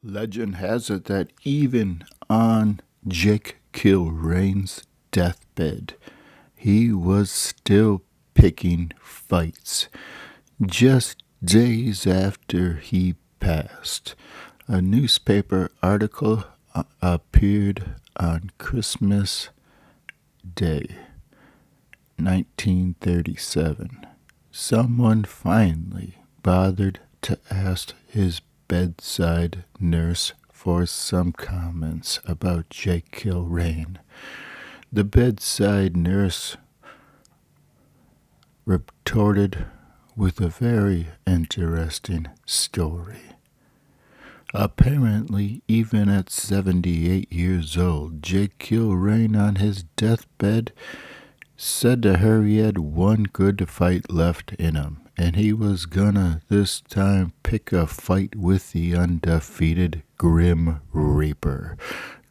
Legend has it that even on Jake Kilrain's deathbed, he was still picking fights. Just days after he passed, a newspaper article appeared on Christmas Day, 1937. Someone finally bothered to ask his bedside nurse for some comments about Jake Kilrain. The bedside nurse retorted with a very interesting story. Apparently, even at 78 years old, Jake Kilrain on his deathbed said to her he had one good fight left in him, and he was gonna this time pick a fight with the undefeated Grim Reaper.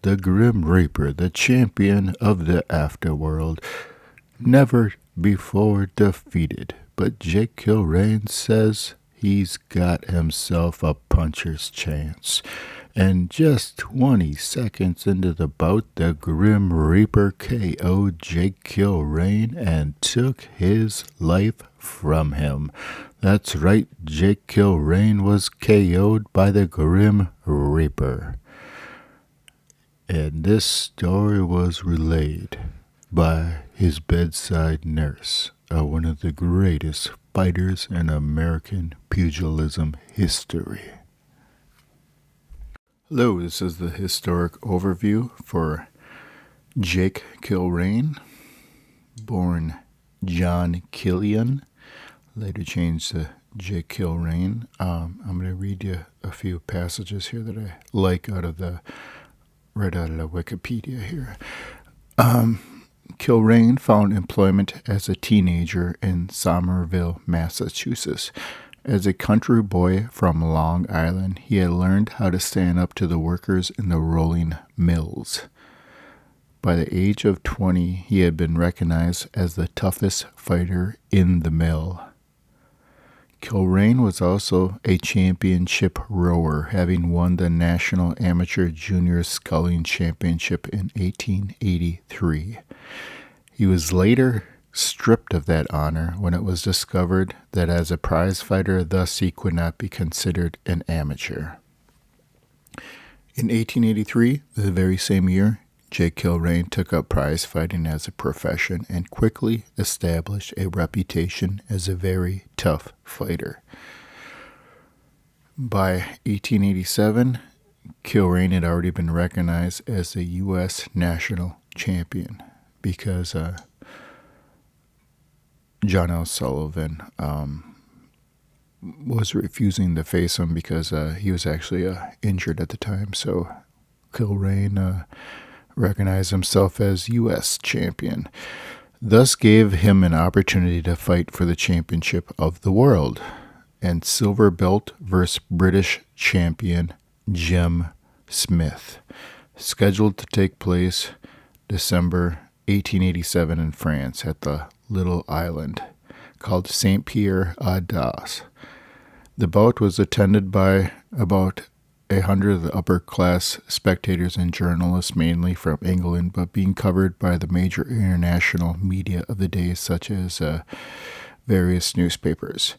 The Grim Reaper, the champion of the afterworld, never before defeated. But Jake Kilrain says he's got himself a puncher's chance. And just 20 seconds into the bout, the Grim Reaper KO'd Jake Kilrain and took his life from him. That's right, Jake Kilrain was KO'd by the Grim Reaper. And this story was relayed by his bedside nurse, one of the greatest fighters in American pugilism history. Hello, this is the historic overview for Jake Kilrain, born John Killian, later changed to Jake Kilrain. I'm going to read you a few passages here that I like right out of the Wikipedia here. Kilrain found employment as a teenager in Somerville, Massachusetts. As a country boy from Long Island, he had learned how to stand up to the workers in the rolling mills. By the age of 20, he had been recognized as the toughest fighter in the mill. Kilrain was also a championship rower, having won the National Amateur Junior Sculling Championship in 1883. He was later stripped of that honor when it was discovered that as a prize fighter, thus he could not be considered an amateur. In 1883, the very same year, Jake Kilrain took up prize fighting as a profession and quickly established a reputation as a very tough fighter. By 1887, Kilrain had already been recognized as a U.S. national champion because John L. Sullivan was refusing to face him because he was actually injured at the time. So Kilrain recognized himself as U.S. champion, thus gave him an opportunity to fight for the championship of the world, and silver belt versus British champion Jim Smith, scheduled to take place December 1887 in France at the little island called Saint Pierre aux Daces. The bout was attended by about 100 of the upper-class spectators and journalists, mainly from England, but being covered by the major international media of the day, such as various newspapers.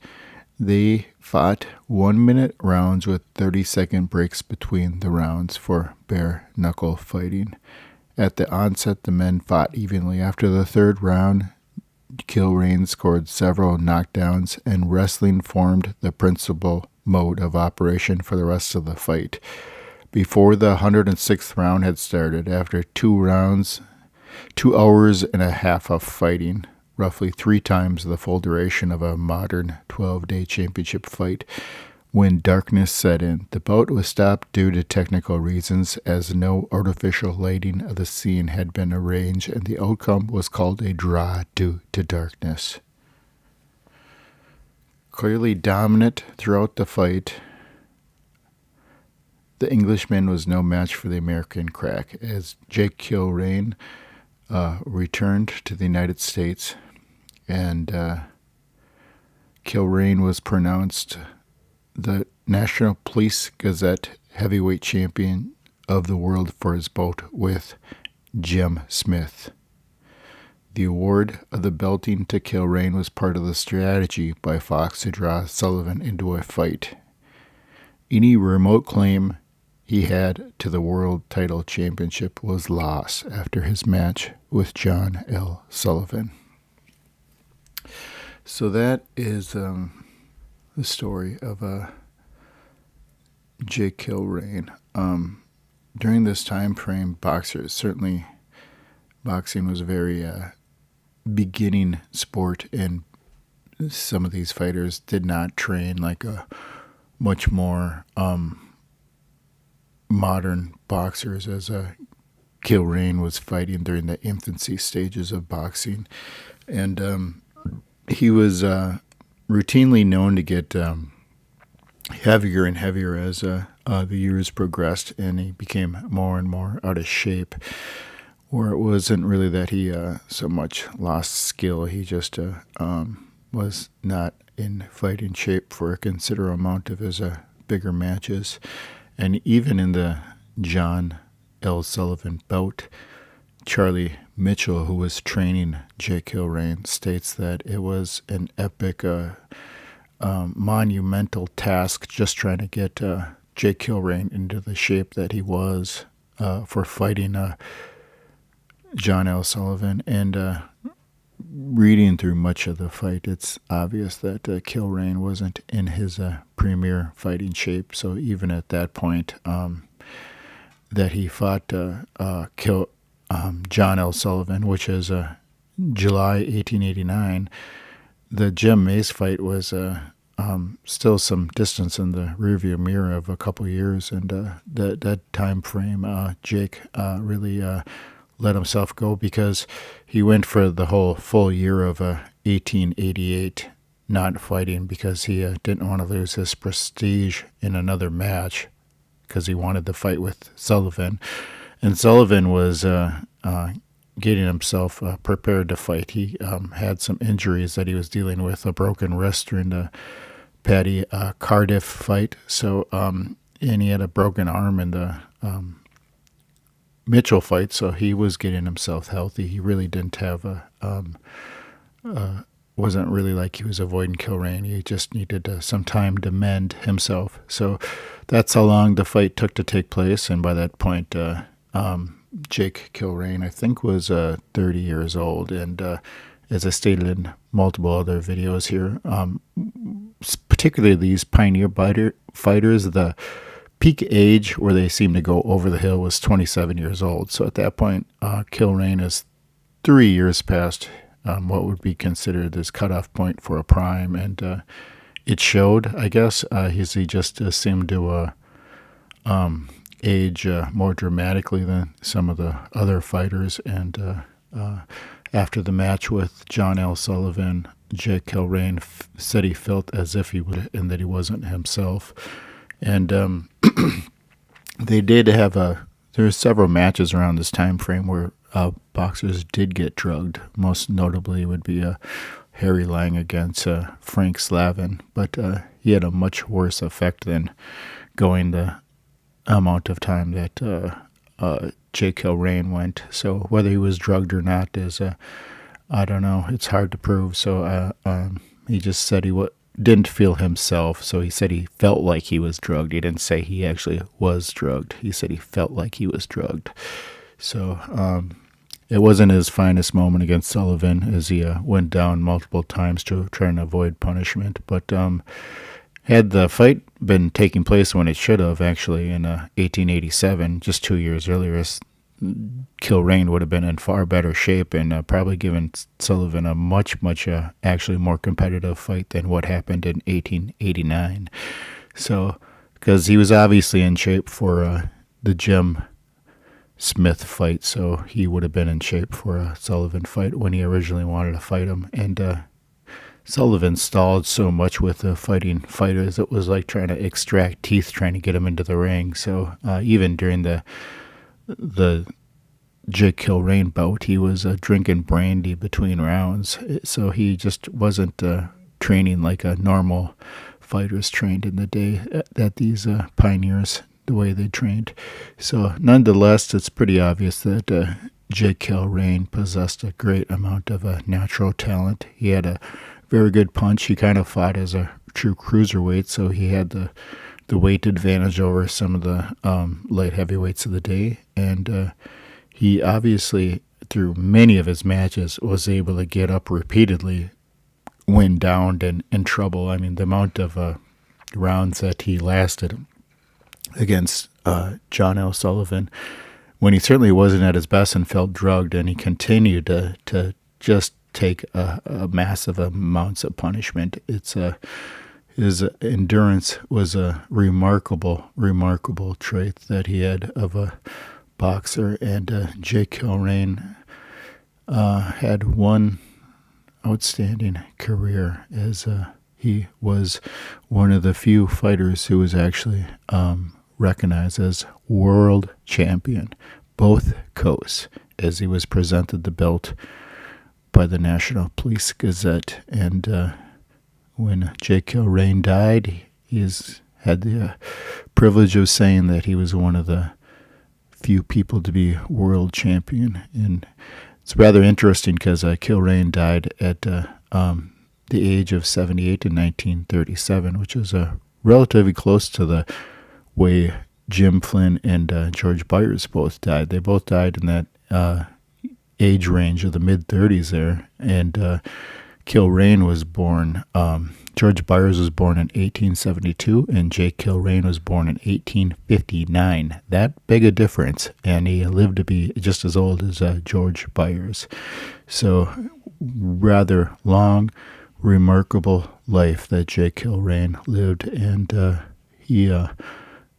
They fought 1-minute rounds with 30-second breaks between the rounds for bare-knuckle fighting. At the onset, the men fought evenly. After the third round, Kilrain scored several knockdowns, and wrestling formed the principal mode of operation for the rest of the fight. Before the 106th round had started, after 2 hours and a half of fighting, roughly 3 times the full duration of a modern 12-day championship fight, when darkness set in, the bout was stopped due to technical reasons, as no artificial lighting of the scene had been arranged, and the outcome was called a draw due to darkness. Clearly dominant throughout the fight, the Englishman was no match for the American crack, as Jake Kilrain returned to the United States, and Kilrain was pronounced the National Police Gazette heavyweight champion of the world for his bout with Jim Smith. The award of the belting to Kilrain was part of the strategy by Fox to draw Sullivan into a fight. Any remote claim he had to the world title championship was lost after his match with John L. Sullivan. So that is the story of Jake Kilrain. During this time frame, boxing was a very beginning sport, and some of these fighters did not train like a much more modern boxers, as Kilrain was fighting during the infancy stages of boxing. And he was routinely known to get heavier and heavier as the years progressed, and he became more and more out of shape, where it wasn't really that he so much lost skill. He just was not in fighting shape for a considerable amount of his bigger matches. And even in the John L. Sullivan bout, Charlie Mitchell, who was training Jake Kilrain, states that it was an epic, monumental task just trying to get Jake Kilrain into the shape that he was for fighting John L. Sullivan. And reading through much of the fight, it's obvious that Kilrain wasn't in his premier fighting shape. So even at that point, that he fought John L. Sullivan, which is July 1889, the Jim Mace fight was still some distance in the rearview mirror of a couple years, and that time frame, Jake really let himself go, because he went for the whole full year of 1888 not fighting, because he didn't want to lose his prestige in another match, because he wanted to fight with Sullivan. And Sullivan was getting himself prepared to fight. He had some injuries that he was dealing with, a broken wrist during the Paddy Cardiff fight. So, and he had a broken arm in the Mitchell fight, so he was getting himself healthy. He really didn't have wasn't really like he was avoiding Kilrain. He just needed some time to mend himself. So that's how long the fight took to take place. And by that point, Jake Kilrain, I think, was 30 years old. And as I stated in multiple other videos here, particularly these pioneer fighters, the peak age where they seem to go over the hill was 27 years old. So at that point, Kilrain is 3 years past what would be considered his cutoff point for a prime. And it showed, I guess. He just seemed to age more dramatically than some of the other fighters. And after the match with John L. Sullivan, Jake Kilrain said he felt as if he would, and that he wasn't himself. And they did have there were several matches around this time frame where boxers did get drugged. Most notably would be Harry Lang against Frank Slavin, but he had a much worse effect than going the amount of time that Jake Kilrain went. So whether he was drugged or not is, I don't know. It's hard to prove. So he just said he didn't feel himself. So he said he felt like he was drugged. He didn't say he actually was drugged. He said he felt like he was drugged. So it wasn't his finest moment against Sullivan, as he went down multiple times to try and avoid punishment. But had the fight been taking place when it should have, actually, in 1887, just 2 years earlier, Kilrain would have been in far better shape and probably given Sullivan a much, actually more competitive fight than what happened in 1889. So, because he was obviously in shape for the Jim Smith fight, so he would have been in shape for a Sullivan fight when he originally wanted to fight him. And Sullivan stalled so much with the fighting fighters, it was like trying to extract teeth trying to get him into the ring. So even during the Jake Kilrain bout, he was drinking brandy between rounds. So he just wasn't training like a normal fighters trained in the day that these pioneers, the way they trained. So nonetheless, it's pretty obvious that Jake Kilrain possessed a great amount of natural talent. He had a very good punch. He kind of fought as a true cruiserweight, so he had the weight advantage over some of the light heavyweights of the day. And he obviously, through many of his matches, was able to get up repeatedly when downed and in trouble. I mean, the amount of rounds that he lasted against John L. Sullivan, when he certainly wasn't at his best and felt drugged, and he continued to just take a massive amounts of punishment. His endurance was a remarkable trait that he had of a boxer. And Jake Kilrain had one outstanding career, as he was one of the few fighters who was actually recognized as world champion, both coasts, as he was presented the belt by the National Police Gazette. And when Jake Kilrain died, he had the privilege of saying that he was one of the few people to be world champion. And it's rather interesting because Kilrain died at the age of 78 in 1937, which is relatively close to the way Jim Flynn and George Byers both died. They both died in that age range of the mid-30s there. And Kilrain was born, George Byers was born in 1872, and Jake Kilrain was born in 1859. That big a difference, and he lived to be just as old as George Byers. So rather long, remarkable life that Jake Kilrain lived, and he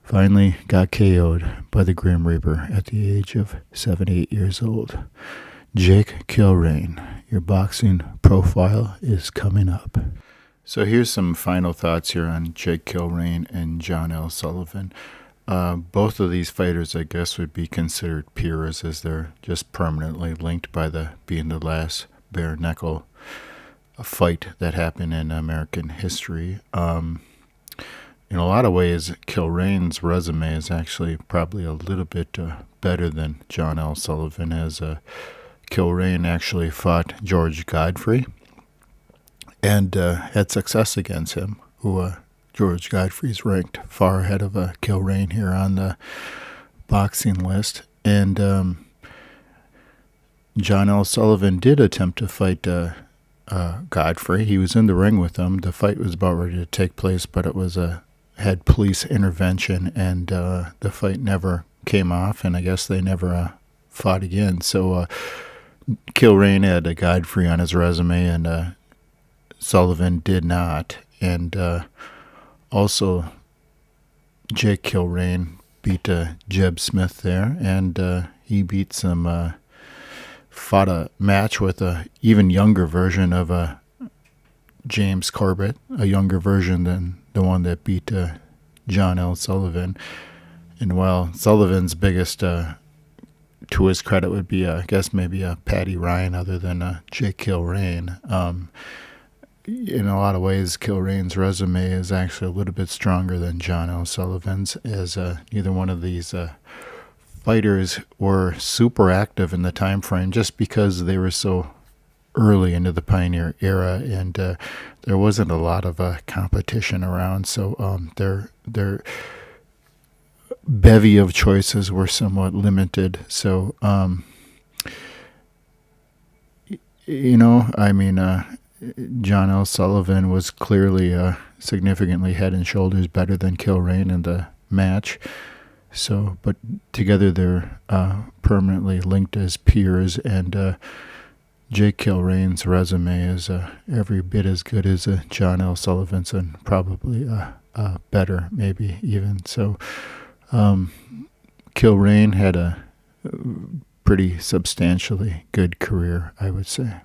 finally got KO'd by the Grim Reaper at the age of 78 years old. Jake Kilrain, your boxing profile is coming up. So here's some final thoughts here on Jake Kilrain and John L. Sullivan. Both of these fighters, I guess, would be considered peers, as they're just permanently linked by being the last bare knuckle fight that happened in American history. In a lot of ways, Kilrain's resume is actually probably a little bit better than John L. Sullivan, as Kilrain actually fought George Godfrey and had success against him, who George Godfrey's ranked far ahead of Kilrain here on the boxing list. And John L. Sullivan did attempt to fight Godfrey. He was in the ring with him. The fight was about ready to take place, but it was had police intervention, and the fight never came off, and I guess they never fought again. So Kilrain had a Godfrey on his resume, and Sullivan did not. And also, Jake Kilrain beat Jeb Smith there, and he beat fought a match with a even younger version of James Corbett, a younger version than the one that beat John L. Sullivan. And while Sullivan's biggest, to his credit, would be, I guess, maybe Paddy Ryan, other than Jake Kilrain. In a lot of ways, Kilrain's resume is actually a little bit stronger than John L. Sullivan's, as neither one of these fighters were super active in the time frame, just because they were so early into the pioneer era, and there wasn't a lot of competition around. So their bevy of choices were somewhat limited. So John L. Sullivan was clearly significantly head and shoulders better than Kilrain in the match. So, but together they're permanently linked as peers, and Jake Kilrain's resume is every bit as good as John L. Sullivan's, and probably better, maybe even. So Kilrain had a pretty substantially good career, I would say.